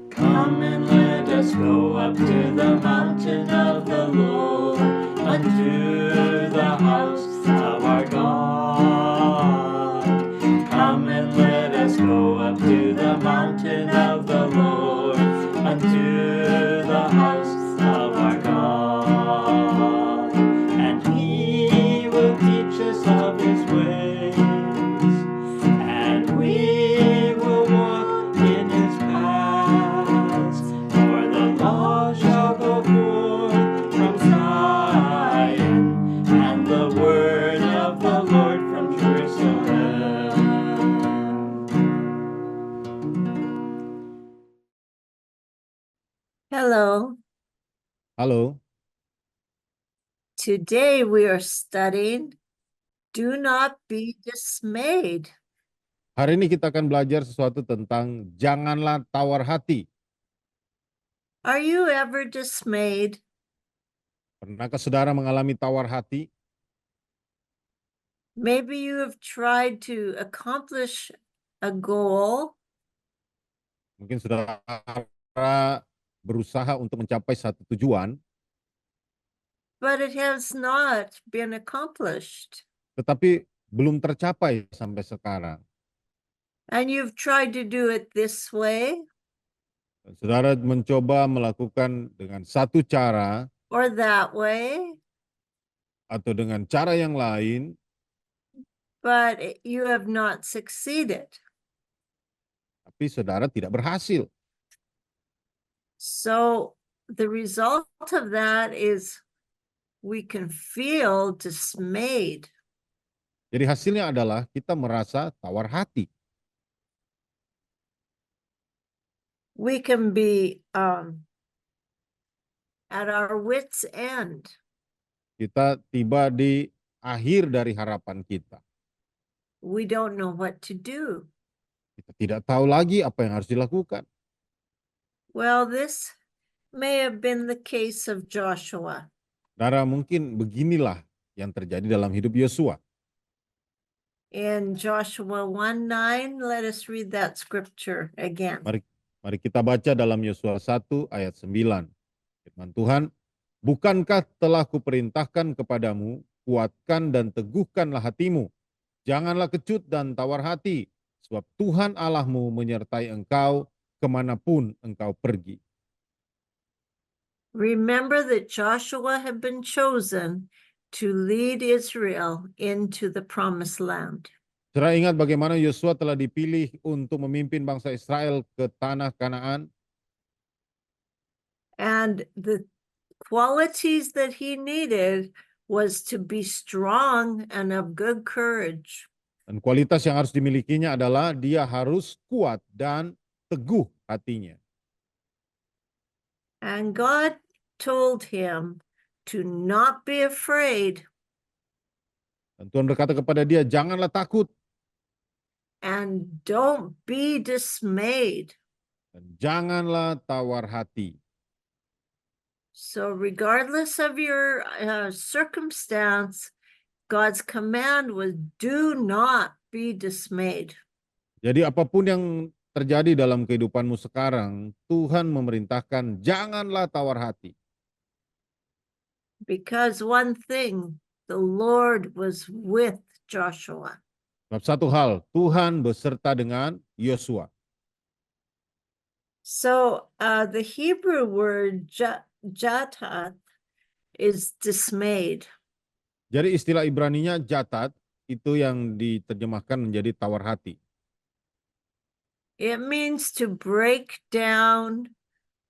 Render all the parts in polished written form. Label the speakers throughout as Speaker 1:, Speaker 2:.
Speaker 1: Come and let us go up to the mountain of the Lord, unto the house of our God. Come and let us go up to the mountain of the Lord, unto the house of our God. And He will teach us of His ways, and we will walk in His paths. For the law shall go forth from Zion, and the word of the Lord from Jerusalem.
Speaker 2: Hello.
Speaker 3: Halo,
Speaker 2: Today we are studying Do Not Be Dismayed.
Speaker 3: hari ini kita akan belajar sesuatu tentang janganlah tawar hati.
Speaker 2: Are you ever dismayed?
Speaker 3: Pernahkah saudara mengalami tawar hati?
Speaker 2: Maybe you have tried to accomplish a goal,
Speaker 3: Mungkin saudara berusaha untuk mencapai satu tujuan,
Speaker 2: but it has not been accomplished.
Speaker 3: tetapi belum tercapai sampai sekarang.
Speaker 2: And you've tried to do it this way
Speaker 3: Dan saudara mencoba melakukan dengan satu cara
Speaker 2: or that way,
Speaker 3: atau dengan cara yang lain,
Speaker 2: but you have not succeeded.
Speaker 3: tapi saudara tidak berhasil.
Speaker 2: So the result of that is we can feel dismayed.
Speaker 3: Jadi hasilnya adalah kita merasa tawar hati.
Speaker 2: We can be at our wits' end.
Speaker 3: Kita tiba di akhir dari harapan kita.
Speaker 2: We don't know what to do.
Speaker 3: Kita tidak tahu lagi apa yang harus dilakukan.
Speaker 2: Well, this may have been the case of Joshua.
Speaker 3: Saudara, mungkin beginilah yang terjadi dalam hidup Yosua.
Speaker 2: In Joshua 1:9, let us read that scripture again.
Speaker 3: Mari kita baca dalam Yosua 1 ayat 9. Firman Tuhan, bukankah telah kuperintahkan kepadamu, kuatkan dan teguhkanlah hatimu. Janganlah kecut dan tawar hati, sebab Tuhan Allahmu menyertai engkau kemanapun engkau pergi.
Speaker 2: Remember that Joshua had been chosen to lead Israel into the promised land.
Speaker 3: Saudara ingat bagaimana Yosua telah dipilih untuk memimpin bangsa Israel ke tanah Kanaan?
Speaker 2: And the qualities that he needed was to be strong and of good courage.
Speaker 3: Dan kualitas yang harus dimilikinya adalah dia harus kuat dan teguh hatinya.
Speaker 2: And God told him to not be afraid
Speaker 3: Dan Tuhan berkata kepada dia, janganlah takut
Speaker 2: and don't be dismayed.
Speaker 3: dan janganlah tawar hati.
Speaker 2: So regardless of your circumstance, God's command was do not be dismayed.
Speaker 3: Jadi apapun yang terjadi dalam kehidupanmu sekarang, Tuhan memerintahkan janganlah tawar hati.
Speaker 2: Because one thing, the Lord was with Joshua.
Speaker 3: Sebab satu hal, Tuhan beserta dengan Yosua.
Speaker 2: So the Hebrew word jatat is dismayed.
Speaker 3: Jadi istilah Ibraninya jatat, itu yang diterjemahkan menjadi tawar hati.
Speaker 2: It means to break down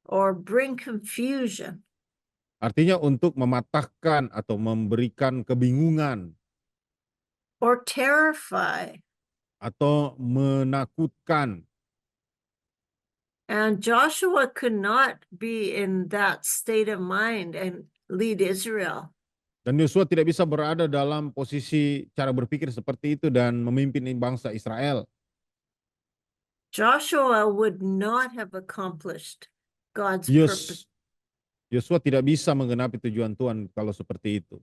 Speaker 2: or bring confusion.
Speaker 3: Artinya untuk mematahkan atau memberikan kebingungan
Speaker 2: Or terrify.
Speaker 3: atau menakutkan.
Speaker 2: And Joshua could not be in that state of mind and lead Israel.
Speaker 3: Dan Yosua tidak bisa berada dalam posisi cara berpikir seperti itu dan memimpin bangsa Israel.
Speaker 2: Joshua would not have accomplished God's purpose.
Speaker 3: Yosua tidak bisa menggenapi tujuan Tuhan kalau seperti itu.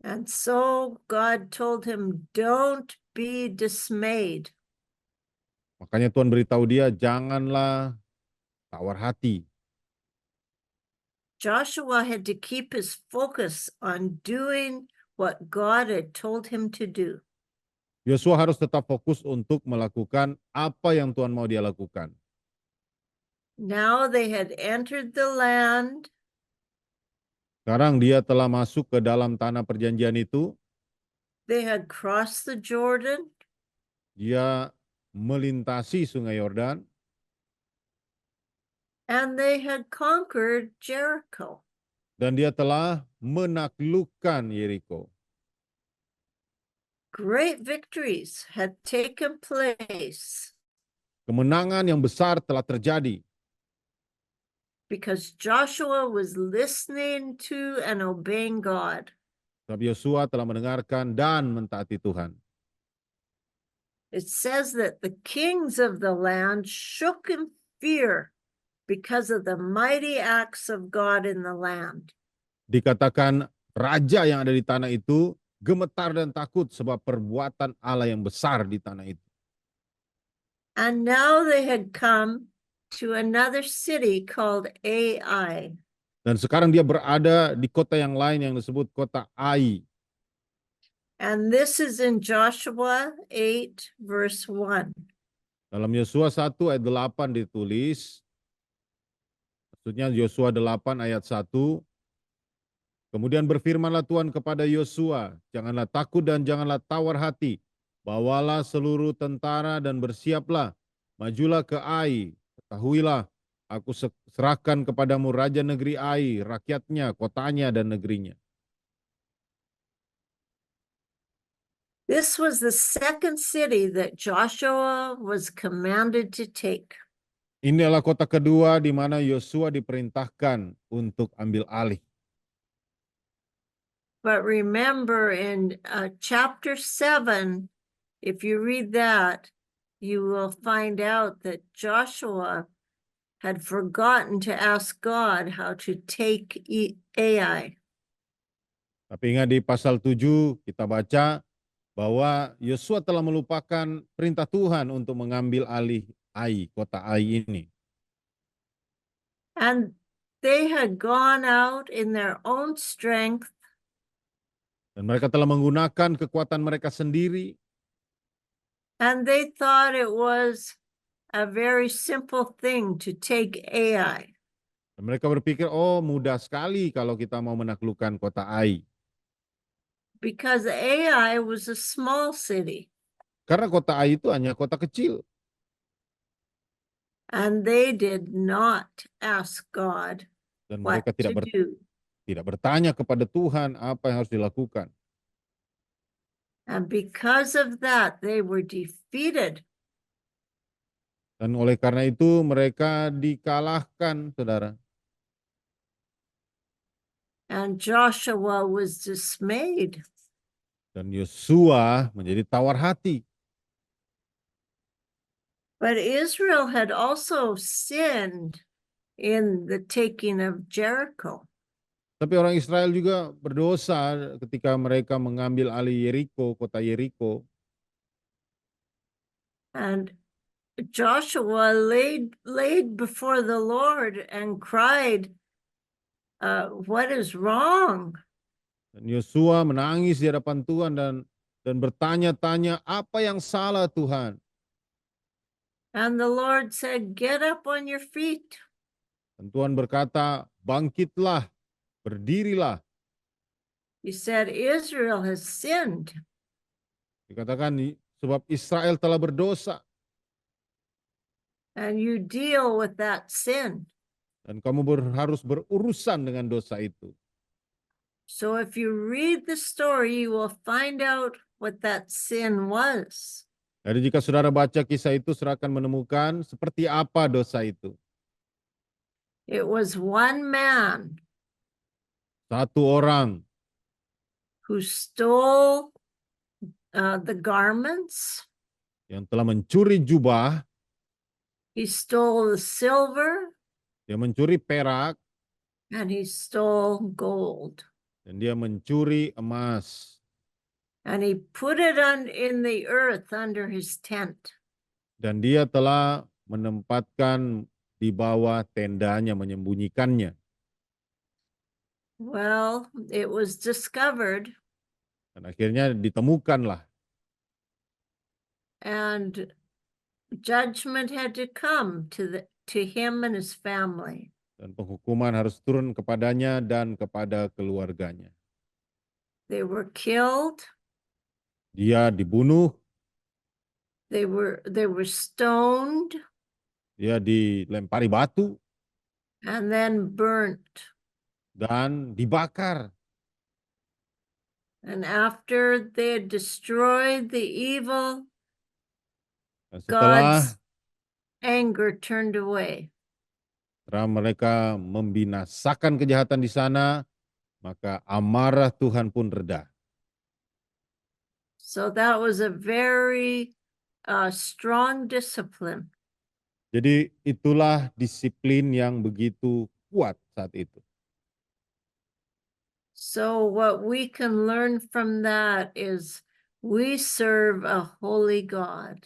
Speaker 2: And so God told him, don't be dismayed.
Speaker 3: Makanya Tuhan beritahu dia, janganlah tawar hati.
Speaker 2: Joshua had to keep his focus on doing what God had told him to do.
Speaker 3: Yosua harus tetap fokus untuk melakukan apa yang Tuhan mau dia lakukan.
Speaker 2: Now they had entered the land.
Speaker 3: Sekarang dia telah masuk ke dalam tanah perjanjian itu.
Speaker 2: They had crossed the Jordan.
Speaker 3: Dia melintasi sungai Yordan.
Speaker 2: And they had conquered Jericho.
Speaker 3: Dan dia telah menaklukkan Yeriko.
Speaker 2: Great victories had taken place
Speaker 3: Kemenangan yang besar telah terjadi.
Speaker 2: because Joshua was listening to and obeying God.
Speaker 3: Sebab Yosua telah mendengarkan dan mentaati Tuhan.
Speaker 2: It says that the kings of the land shook in fear because of the mighty acts of God in the land.
Speaker 3: Dikatakan raja yang ada di tanah itu gemetar dan takut sebab perbuatan Allah yang besar di tanah itu.
Speaker 2: And now they had come to another city called Ai.
Speaker 3: Dan sekarang dia berada di kota yang lain yang disebut kota Ai.
Speaker 2: And this is in Joshua 8, verse 1.
Speaker 3: Dalam Yosua 1 ayat 8 ditulis, maksudnya Yosua 8 ayat 1, kemudian berfirmanlah Tuhan kepada Yosua, janganlah takut dan janganlah tawar hati, bawalah seluruh tentara dan bersiaplah, majulah ke Ai, ketahuilah, aku serahkan kepadamu raja negeri Ai, rakyatnya, kotanya, dan negerinya.
Speaker 2: This was the second city that Joshua was commanded to take.
Speaker 3: Ini adalah kota kedua di mana Yosua diperintahkan untuk ambil alih.
Speaker 2: But remember in chapter 7, if you read that, you will find out that Joshua had forgotten to ask God how to take Ai.
Speaker 3: Tapi ingat di pasal 7 kita baca bahwa Yosua telah melupakan perintah Tuhan untuk mengambil alih Ai, kota Ai ini.
Speaker 2: And they had gone out in their own strength.
Speaker 3: Dan mereka telah menggunakan kekuatan mereka sendiri.
Speaker 2: And they thought it was a very simple thing to take Ai.
Speaker 3: Dan mereka berpikir, oh mudah sekali kalau kita mau menaklukkan kota Ai.
Speaker 2: Because Ai was a small city.
Speaker 3: Karena kota Ai itu hanya kota kecil.
Speaker 2: And they did not ask God
Speaker 3: Dan
Speaker 2: what
Speaker 3: mereka
Speaker 2: to do.
Speaker 3: tidak bertanya kepada Tuhan apa yang harus dilakukan.
Speaker 2: And because of that, they were defeated.
Speaker 3: Dan oleh karena itu mereka dikalahkan, saudara.
Speaker 2: And Joshua was dismayed.
Speaker 3: Dan Yosua menjadi tawar hati.
Speaker 2: But Israel had also sinned in the taking of Jericho.
Speaker 3: Tapi orang Israel juga berdosa ketika mereka mengambil alih Yeriko, kota Yeriko.
Speaker 2: And Joshua laid before the Lord and cried, what is wrong?
Speaker 3: Dan Yosua menangis di hadapan Tuhan dan bertanya-tanya, apa yang salah Tuhan?
Speaker 2: And the Lord said, get up on your feet.
Speaker 3: Dan Tuhan berkata, bangkitlah, berdirilah.
Speaker 2: He said, Israel has sinned.
Speaker 3: Dikatakan, sebab Israel telah berdosa.
Speaker 2: And you deal with that sin.
Speaker 3: Dan kamu harus berurusan dengan dosa itu.
Speaker 2: So if you read the story, you will find out what that sin was.
Speaker 3: Jadi jika saudara baca kisah itu, saudara akan menemukan seperti apa dosa itu.
Speaker 2: It was one man
Speaker 3: Satu orang
Speaker 2: who stole the garments.
Speaker 3: yang telah mencuri jubah,
Speaker 2: He stole the silver.
Speaker 3: dia mencuri perak,
Speaker 2: And he stole gold.
Speaker 3: dan dia mencuri emas.
Speaker 2: And he put it in the earth under his tent.
Speaker 3: Dan dia telah menempatkan di bawah tendanya, menyembunyikannya.
Speaker 2: Well, it was discovered,
Speaker 3: Dan akhirnya ditemukanlah.
Speaker 2: and judgment had to come to him and his family.
Speaker 3: Dan penghukuman harus turun kepadanya dan kepada keluarganya.
Speaker 2: They were killed,
Speaker 3: Dia dibunuh,
Speaker 2: they were stoned,
Speaker 3: dia dilempari batu,
Speaker 2: and then burnt.
Speaker 3: dan dibakar.
Speaker 2: And after they had destroyed the evil,
Speaker 3: Dan setelah
Speaker 2: God's anger turned away.
Speaker 3: mereka membinasakan kejahatan di sana, maka amarah Tuhan pun reda.
Speaker 2: So that was a very strong discipline.
Speaker 3: Jadi itulah disiplin yang begitu kuat saat itu.
Speaker 2: So what we can learn from that is we serve a holy God.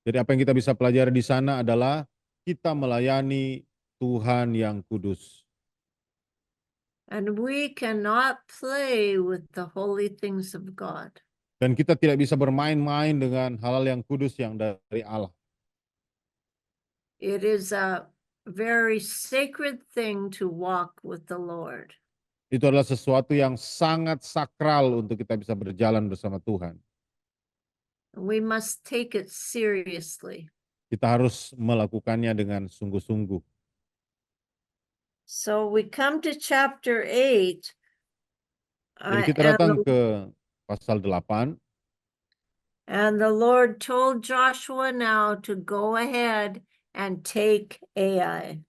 Speaker 3: Jadi apa yang kita bisa pelajari di sana adalah kita melayani Tuhan yang kudus.
Speaker 2: And we cannot play with the holy things of God.
Speaker 3: Dan kita tidak bisa bermain-main dengan hal-hal yang kudus yang dari Allah.
Speaker 2: It is a very sacred thing to walk with the Lord.
Speaker 3: Itu adalah sesuatu yang sangat sakral untuk kita bisa berjalan bersama Tuhan.
Speaker 2: We must take it seriously.
Speaker 3: Kita harus melakukannya dengan sungguh-sungguh.
Speaker 2: So we come to chapter 8.
Speaker 3: Jadi kita datang ke pasal 8.
Speaker 2: And the Lord told Joshua now to go ahead and take Ai.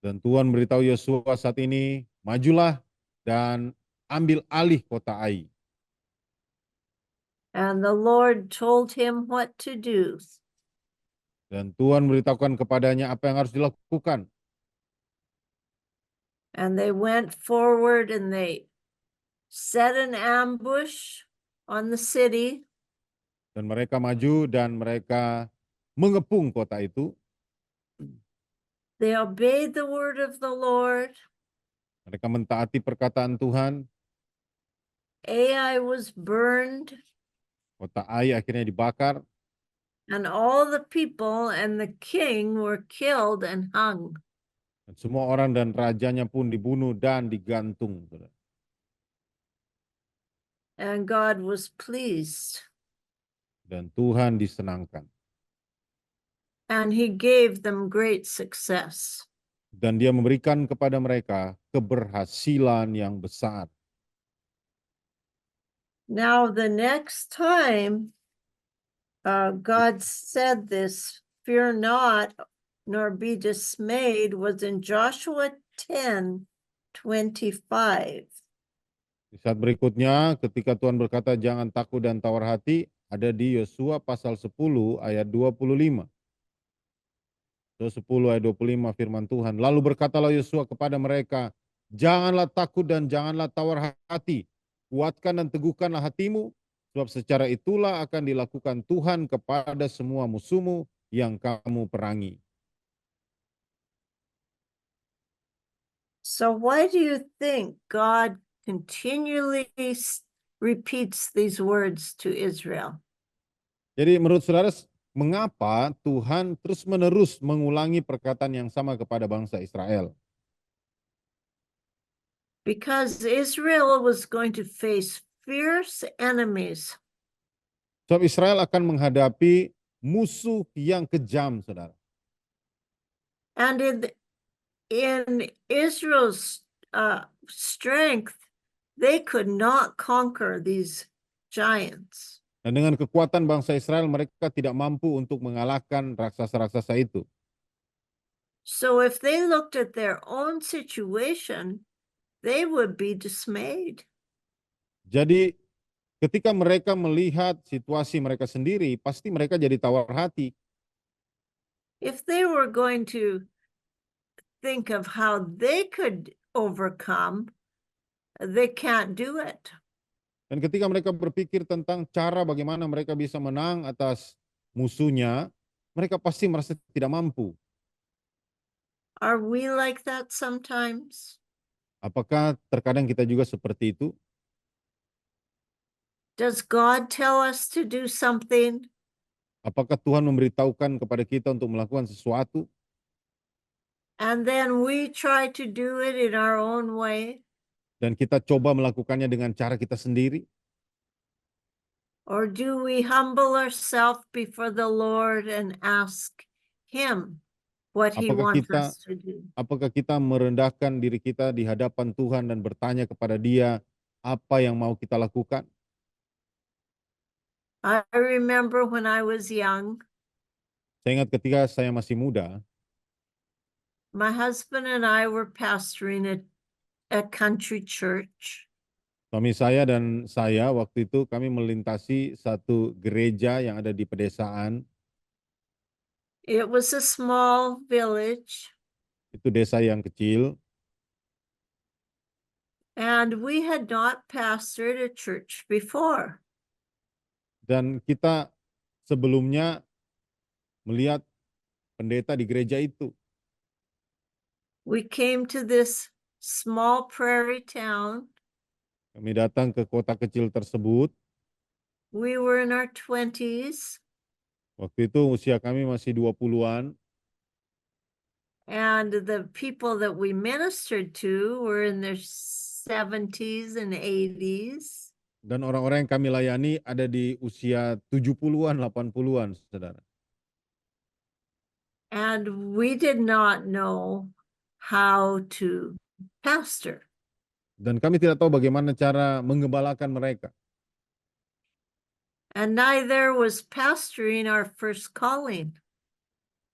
Speaker 3: Dan Tuhan beritahu Yosua saat ini, majulah dan ambil alih kota Ai.
Speaker 2: And the Lord told him what to do.
Speaker 3: Dan Tuhan memberitahukan kepadanya apa yang harus dilakukan.
Speaker 2: And they went forward and they set an ambush on the city.
Speaker 3: Dan mereka maju dan mereka mengepung kota itu.
Speaker 2: They obeyed the word of the Lord.
Speaker 3: Mereka mentaati perkataan Tuhan.
Speaker 2: Ai was burned.
Speaker 3: Kota Ai akhirnya dibakar.
Speaker 2: And all the people and the king were killed and hung.
Speaker 3: Dan semua orang dan rajanya pun dibunuh dan digantung.
Speaker 2: And God was pleased.
Speaker 3: Dan Tuhan disenangkan.
Speaker 2: And he gave them great success.
Speaker 3: Dan dia memberikan kepada mereka keberhasilan yang besar.
Speaker 2: Now the next time God said this, fear not, nor be dismayed, was in Joshua 10:25.
Speaker 3: Di saat berikutnya, ketika Tuhan berkata jangan takut dan tawar hati, ada di Yosua pasal 10 ayat 25. 10 ayat 25 firman Tuhan. Lalu berkatalah Yosua kepada mereka, janganlah takut dan janganlah tawar hati. Kuatkan dan teguhkanlah hatimu, sebab secara itulah akan dilakukan Tuhan kepada semua musuhmu yang kamu perangi.
Speaker 2: So why do you think God continually repeats these words to Israel?
Speaker 3: Jadi menurut saudara, mengapa Tuhan terus-menerus mengulangi perkataan yang sama kepada bangsa Israel?
Speaker 2: Because Israel was going to face fierce enemies.
Speaker 3: Sebab Israel akan menghadapi musuh yang kejam, saudara.
Speaker 2: And in Israel's strength, they could not conquer these giants.
Speaker 3: Dan dengan kekuatan bangsa Israel, mereka tidak mampu untuk mengalahkan raksasa-raksasa itu.
Speaker 2: So if they looked at their own situation, they would be dismayed.
Speaker 3: Jadi ketika mereka melihat situasi mereka sendiri, pasti mereka jadi tawar hati.
Speaker 2: If they were going to think of how they could overcome, they can't do it.
Speaker 3: Dan ketika mereka berpikir tentang cara bagaimana mereka bisa menang atas musuhnya, mereka pasti merasa tidak mampu.
Speaker 2: Are we like that sometimes?
Speaker 3: Apakah terkadang kita juga seperti itu?
Speaker 2: Does God tell us to do something
Speaker 3: Apakah Tuhan memberitahukan kepada kita untuk melakukan sesuatu,
Speaker 2: and then we try to do it in our own way?
Speaker 3: dan kita coba melakukannya dengan cara kita sendiri?
Speaker 2: Or do we humble ourselves before the Lord and ask Him what He
Speaker 3: Apakah
Speaker 2: wants
Speaker 3: kita
Speaker 2: us to do?
Speaker 3: apakah kita merendahkan diri kita di hadapan Tuhan dan bertanya kepada Dia apa yang mau kita lakukan?
Speaker 2: I remember when I was young,
Speaker 3: Saya ingat ketika saya masih muda,
Speaker 2: my husband and I were pastoring a country church.
Speaker 3: suami saya dan saya waktu itu kami melintasi satu gereja yang ada di pedesaan.
Speaker 2: It was a small village,
Speaker 3: Itu desa yang kecil,
Speaker 2: and we had not pastored a church before.
Speaker 3: dan kita sebelumnya melihat pendeta di gereja itu.
Speaker 2: We came to this small prairie town.
Speaker 3: Kami datang ke kota kecil tersebut.
Speaker 2: We were in our 20s,
Speaker 3: Waktu itu usia kami masih 20-an,
Speaker 2: and the people that we ministered to were in their 70s and 80s.
Speaker 3: dan orang-orang yang kami layani ada di usia 70-an, 80-an, saudara.
Speaker 2: And we did not know how to pastor.
Speaker 3: Dan kami tidak tahu bagaimana cara menggembalakan mereka.
Speaker 2: And neither was pastoring our first calling.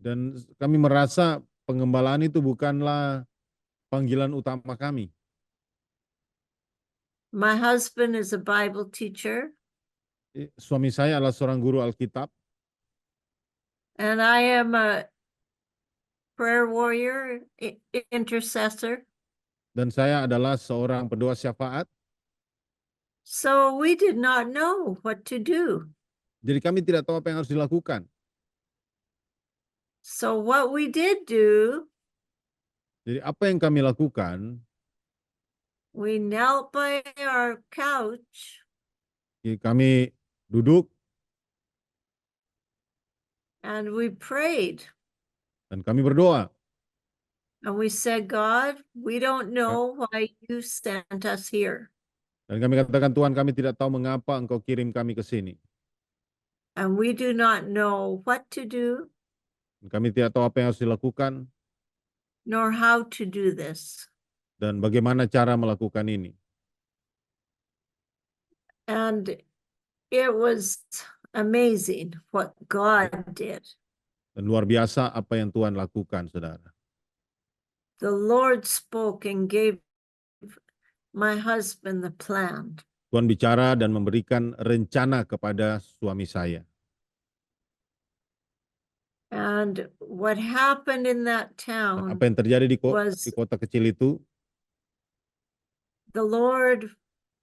Speaker 3: Dan kami merasa pengembalaan itu bukanlah panggilan utama kami.
Speaker 2: My husband is a Bible teacher,
Speaker 3: Suami saya adalah seorang guru Alkitab,
Speaker 2: and I am a prayer warrior, intercessor.
Speaker 3: dan saya adalah seorang pendoa syafaat.
Speaker 2: So we did not know what to do.
Speaker 3: Jadi kami tidak tahu apa yang harus dilakukan.
Speaker 2: So what we did do,
Speaker 3: Jadi apa yang kami lakukan,
Speaker 2: we knelt by our couch
Speaker 3: kami duduk
Speaker 2: and we prayed.
Speaker 3: dan kami berdoa.
Speaker 2: And we said, God, we don't know why you sent us here.
Speaker 3: Dan kami katakan, Tuhan, kami tidak tahu mengapa Engkau kirim kami ke sini.
Speaker 2: And we do not know what to do
Speaker 3: Dan kami tidak tahu apa yang harus dilakukan
Speaker 2: nor how to do this.
Speaker 3: dan bagaimana cara melakukan ini.
Speaker 2: And it was amazing what God did.
Speaker 3: Dan luar biasa apa yang Tuhan lakukan, saudara.
Speaker 2: The Lord spoke and gave my husband the plan.
Speaker 3: Tuhan bicara dan memberikan rencana kepada suami saya.
Speaker 2: And what happened in that
Speaker 3: Dan
Speaker 2: town,
Speaker 3: apa yang terjadi di
Speaker 2: was
Speaker 3: kota kecil itu,
Speaker 2: the Lord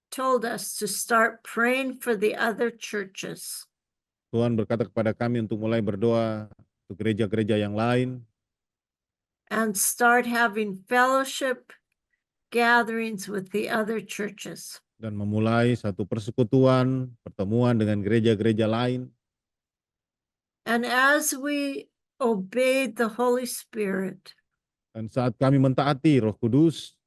Speaker 2: told us to start praying for the other churches.
Speaker 3: Tuhan berkata kepada kami untuk mulai berdoa untuk gereja-gereja yang lain,
Speaker 2: And start having fellowship gatherings with the other churches.
Speaker 3: dan memulai satu persekutuan, pertemuan dengan gereja-gereja lain.
Speaker 2: And as we obeyed the Holy Spirit,
Speaker 3: Dan saat kami mentaati Roh Kudus,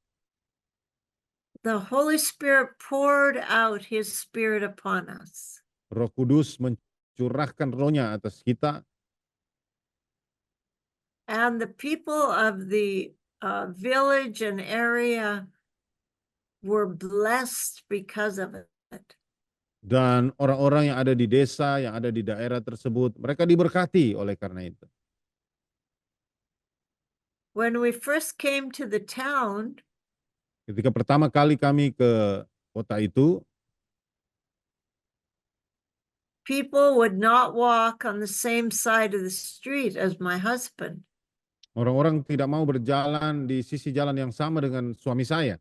Speaker 2: the Holy Spirit poured out His Spirit upon us.
Speaker 3: Roh Kudus mencurahkan rohnya atas kita,
Speaker 2: And the people of the village and area were blessed because of it.
Speaker 3: dan orang-orang yang ada di desa, yang ada di daerah tersebut, mereka diberkati oleh karena itu.
Speaker 2: When we first came to the town,
Speaker 3: Ketika pertama kali kami ke kota itu,
Speaker 2: people would not walk on the same side of the street as my husband.
Speaker 3: orang-orang tidak mau berjalan di sisi jalan yang sama dengan suami saya.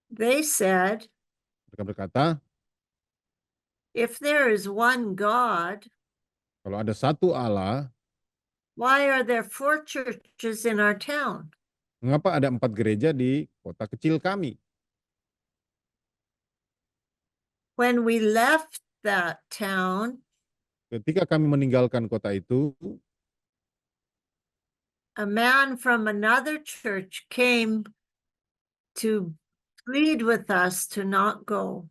Speaker 2: They said,
Speaker 3: Mereka berkata,
Speaker 2: if there is one God,
Speaker 3: Kalau ada satu Allah,
Speaker 2: why are there 4 churches in our town?
Speaker 3: mengapa ada 4 gereja di kota kecil kami?
Speaker 2: When we left that town,
Speaker 3: Ketika kami meninggalkan kota itu,
Speaker 2: a man from another church came to plead with us to not go.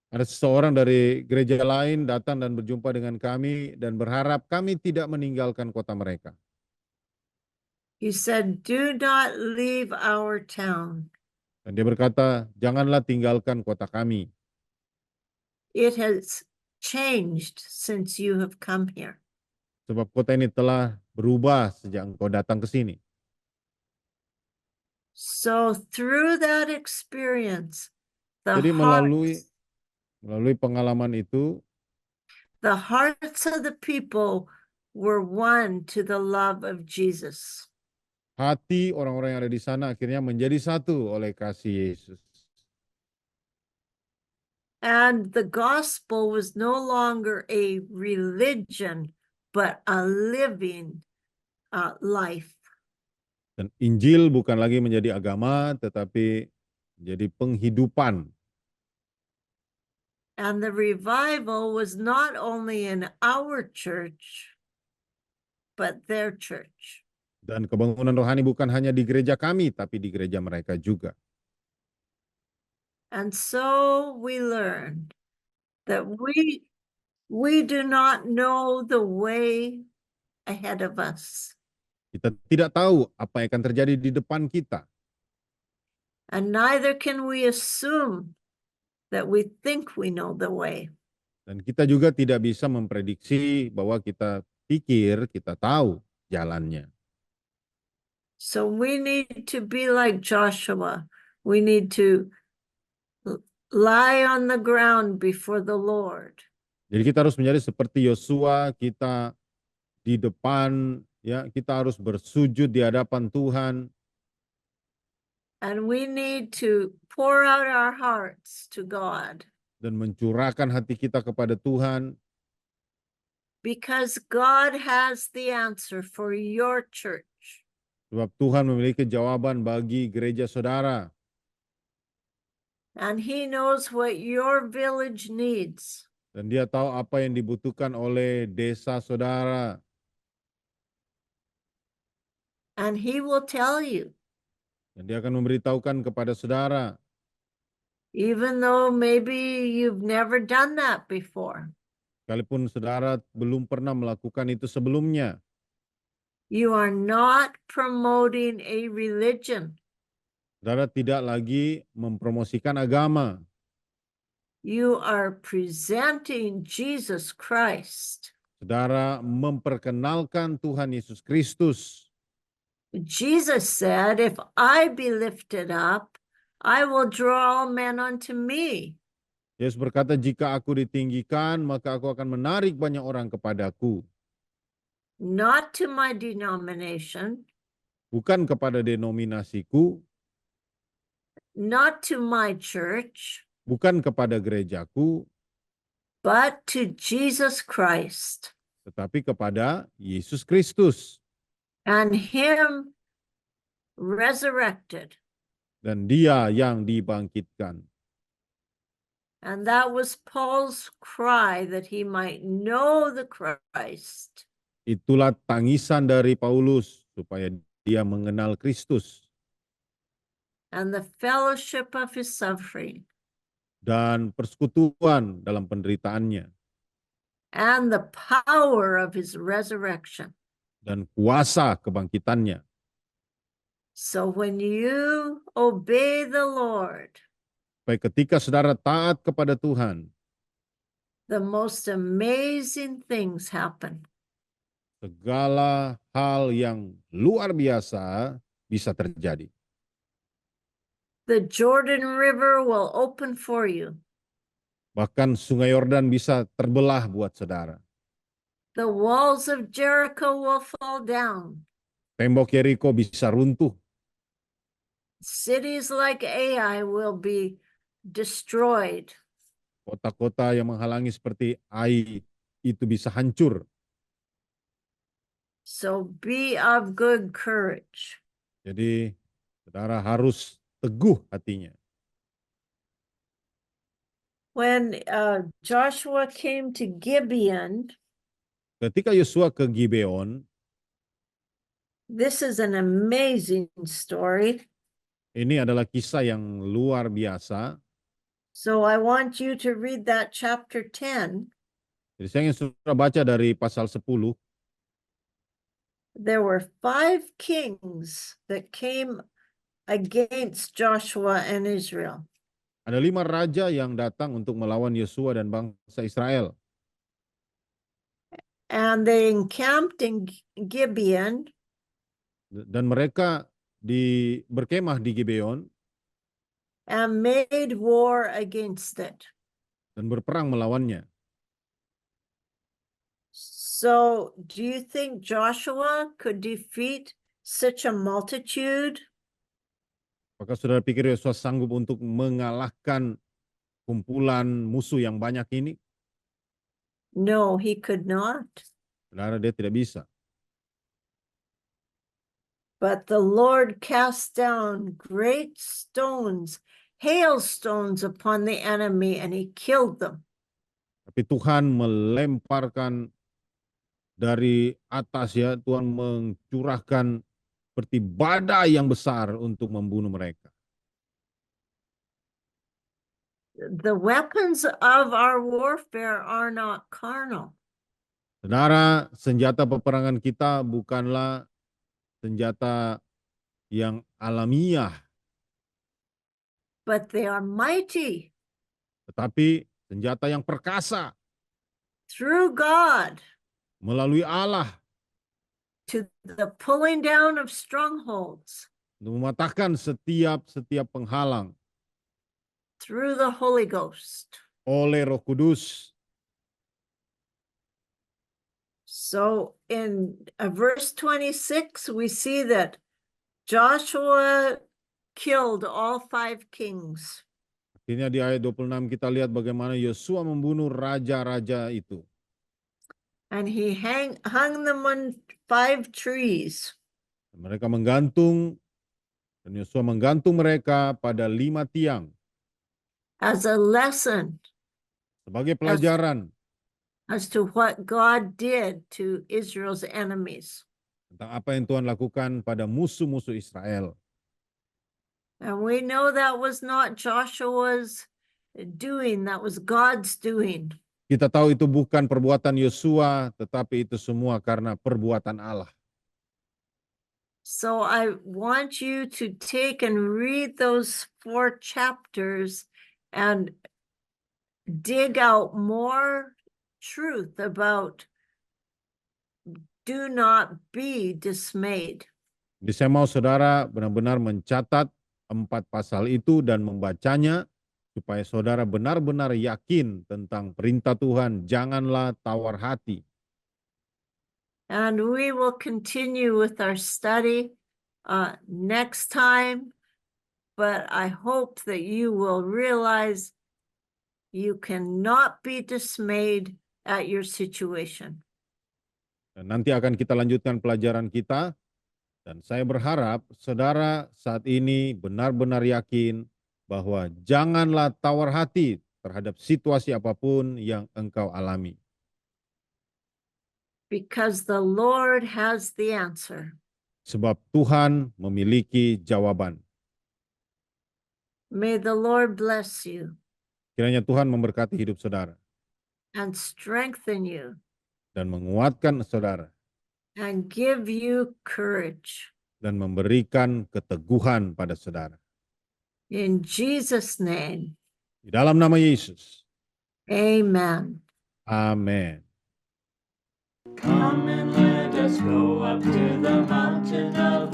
Speaker 3: ada seseorang dari gereja lain datang dan berjumpa dengan kami dan berharap kami tidak meninggalkan kota mereka.
Speaker 2: He said, "Do not leave our town.
Speaker 3: Dan dia berkata, janganlah tinggalkan kota kami.
Speaker 2: It has changed since you have come here."
Speaker 3: Sebab kota ini telah berubah sejak engkau datang ke sini.
Speaker 2: So through that experience, the
Speaker 3: Jadi
Speaker 2: hearts,
Speaker 3: melalui pengalaman itu,
Speaker 2: the hearts of the people were won to the love of Jesus.
Speaker 3: hati orang-orang yang ada di sana akhirnya menjadi satu oleh kasih Yesus.
Speaker 2: And the gospel was no longer a religion, but a living life.
Speaker 3: Dan Injil bukan lagi menjadi agama, tetapi menjadi penghidupan.
Speaker 2: And the revival was not only in our church, but their church.
Speaker 3: Dan kebangunan rohani bukan hanya di gereja kami, tapi di gereja mereka juga.
Speaker 2: And so we learned that we do not know the way ahead of us.
Speaker 3: Kita tidak tahu apa yang akan terjadi di depan kita.
Speaker 2: And neither can we assume that we think we know the way.
Speaker 3: Dan kita juga tidak bisa memprediksi bahwa kita pikir kita tahu jalannya.
Speaker 2: So we need to be like Joshua. We need to lie on the ground before the Lord.
Speaker 3: Jadi kita harus menjadi seperti Yosua, kita di depan, ya, kita harus bersujud di hadapan Tuhan.
Speaker 2: And we need to pour out our hearts to God.
Speaker 3: Dan mencurahkan hati kita kepada Tuhan.
Speaker 2: Because God has the answer for your church.
Speaker 3: Sebab Tuhan memiliki jawaban bagi gereja saudara.
Speaker 2: And He knows what your village needs.
Speaker 3: Dan dia tahu apa yang dibutuhkan oleh desa saudara.
Speaker 2: And He will tell you.
Speaker 3: Dan dia akan memberitahukan kepada saudara.
Speaker 2: Even though maybe you've never done that before.
Speaker 3: Sekalipun saudara belum pernah melakukan itu sebelumnya.
Speaker 2: You are not promoting a religion.
Speaker 3: Saudara tidak lagi mempromosikan agama.
Speaker 2: You are presenting Jesus Christ.
Speaker 3: Saudara memperkenalkan Tuhan Yesus Kristus.
Speaker 2: Jesus said, "If I be lifted up, I will draw all men unto me."
Speaker 3: Yesus berkata, jika aku ditinggikan, maka aku akan menarik banyak orang kepadaku.
Speaker 2: Not to my denomination,
Speaker 3: Bukan kepada denominasiku,
Speaker 2: not to my church,
Speaker 3: bukan kepada gerejaku,
Speaker 2: but to Jesus Christ
Speaker 3: tetapi kepada Yesus Kristus.
Speaker 2: and Him resurrected.
Speaker 3: Dan dia yang dibangkitkan.
Speaker 2: And that was Paul's cry, that he might know the Christ.
Speaker 3: Itulah tangisan dari Paulus supaya dia mengenal Kristus.
Speaker 2: And the fellowship of his suffering.
Speaker 3: Dan persekutuan dalam penderitaannya.
Speaker 2: And the power of his resurrection.
Speaker 3: Dan kuasa kebangkitannya.
Speaker 2: So when you obey the Lord,
Speaker 3: Baik ketika saudara taat kepada Tuhan,
Speaker 2: the most amazing things happen.
Speaker 3: segala hal yang luar biasa bisa terjadi.
Speaker 2: The Jordan River will open for you.
Speaker 3: Bahkan sungai Yordan bisa terbelah buat saudara.
Speaker 2: The walls of Jericho will fall down.
Speaker 3: Tembok Yeriko bisa runtuh.
Speaker 2: Cities like Ai will be destroyed.
Speaker 3: Kota-kota yang menghalangi seperti Ai itu bisa hancur.
Speaker 2: So be of good courage.
Speaker 3: Jadi saudara harus teguh hatinya.
Speaker 2: When Joshua came to Gibeon,
Speaker 3: Ketika Yosua ke Gibeon,
Speaker 2: this is an amazing story.
Speaker 3: ini adalah kisah yang luar biasa.
Speaker 2: So I want you to read that chapter 10.
Speaker 3: Jadi saya ingin saudara baca dari pasal 10.
Speaker 2: There were 5 kings that came against Joshua and Israel.
Speaker 3: Ada 5 raja yang datang untuk melawan Yosua dan bangsa Israel.
Speaker 2: And they encamped in Gibeon,
Speaker 3: Dan mereka berkemah di Gibeon
Speaker 2: and made war against it.
Speaker 3: dan berperang melawannya.
Speaker 2: So, do you think Joshua could defeat such a multitude?
Speaker 3: Apakah saudara pikir Yosua sanggup untuk mengalahkan kumpulan musuh yang banyak ini?
Speaker 2: No, he could not.
Speaker 3: Saudara, dia tidak bisa.
Speaker 2: But the Lord cast down great stones, hailstones upon the enemy, and he killed them.
Speaker 3: Tapi Tuhan melemparkan dari atas, ya, Tuhan mencurahkan seperti badai yang besar untuk membunuh mereka.
Speaker 2: The weapons of our warfare are not carnal.
Speaker 3: Saudara, senjata peperangan kita bukanlah senjata yang alamiah,
Speaker 2: But they are mighty
Speaker 3: tetapi senjata yang perkasa
Speaker 2: through God
Speaker 3: melalui Allah
Speaker 2: to the pulling down of strongholds
Speaker 3: untuk mematahkan setiap penghalang
Speaker 2: through the Holy Ghost.
Speaker 3: oleh Roh Kudus.
Speaker 2: So in verse 26, we see that Joshua killed all 5 kings.
Speaker 3: Akhirnya di ayat 26 kita lihat bagaimana Yosua membunuh raja-raja itu.
Speaker 2: And he hung them on 5 trees.
Speaker 3: Mereka menggantung, dan Yosua menggantung mereka pada 5 tiang.
Speaker 2: As a lesson
Speaker 3: Sebagai pelajaran
Speaker 2: as to what God did to Israel's enemies.
Speaker 3: tentang apa yang Tuhan lakukan pada musuh-musuh Israel.
Speaker 2: And we know that was not Joshua's doing, that was God's doing.
Speaker 3: Kita tahu itu bukan perbuatan Yosua, tetapi itu semua karena perbuatan Allah.
Speaker 2: So I want you to take and read those 4 chapters and dig out more truth about do not be dismayed.
Speaker 3: Jadi saya mau saudara benar-benar mencatat 4 pasal itu dan membacanya supaya saudara benar-benar yakin tentang perintah Tuhan, janganlah tawar hati.
Speaker 2: And we will continue with our study next time, but I hope that you will realize you cannot be dismayed at your situation.
Speaker 3: Dan nanti akan kita lanjutkan pelajaran kita, dan saya berharap saudara saat ini benar-benar yakin bahwa janganlah tawar hati terhadap situasi apapun yang engkau alami.
Speaker 2: Because the Lord has the answer.
Speaker 3: Sebab Tuhan memiliki jawaban.
Speaker 2: May the Lord bless you
Speaker 3: Kiranya Tuhan memberkati hidup saudara
Speaker 2: and strengthen you
Speaker 3: dan menguatkan saudara
Speaker 2: and give you courage.
Speaker 3: dan memberikan keteguhan pada saudara.
Speaker 2: In Jesus' name,
Speaker 3: Di dalam nama Yesus.
Speaker 2: amen.
Speaker 3: Amin.
Speaker 1: Come and let us go up to the mountain of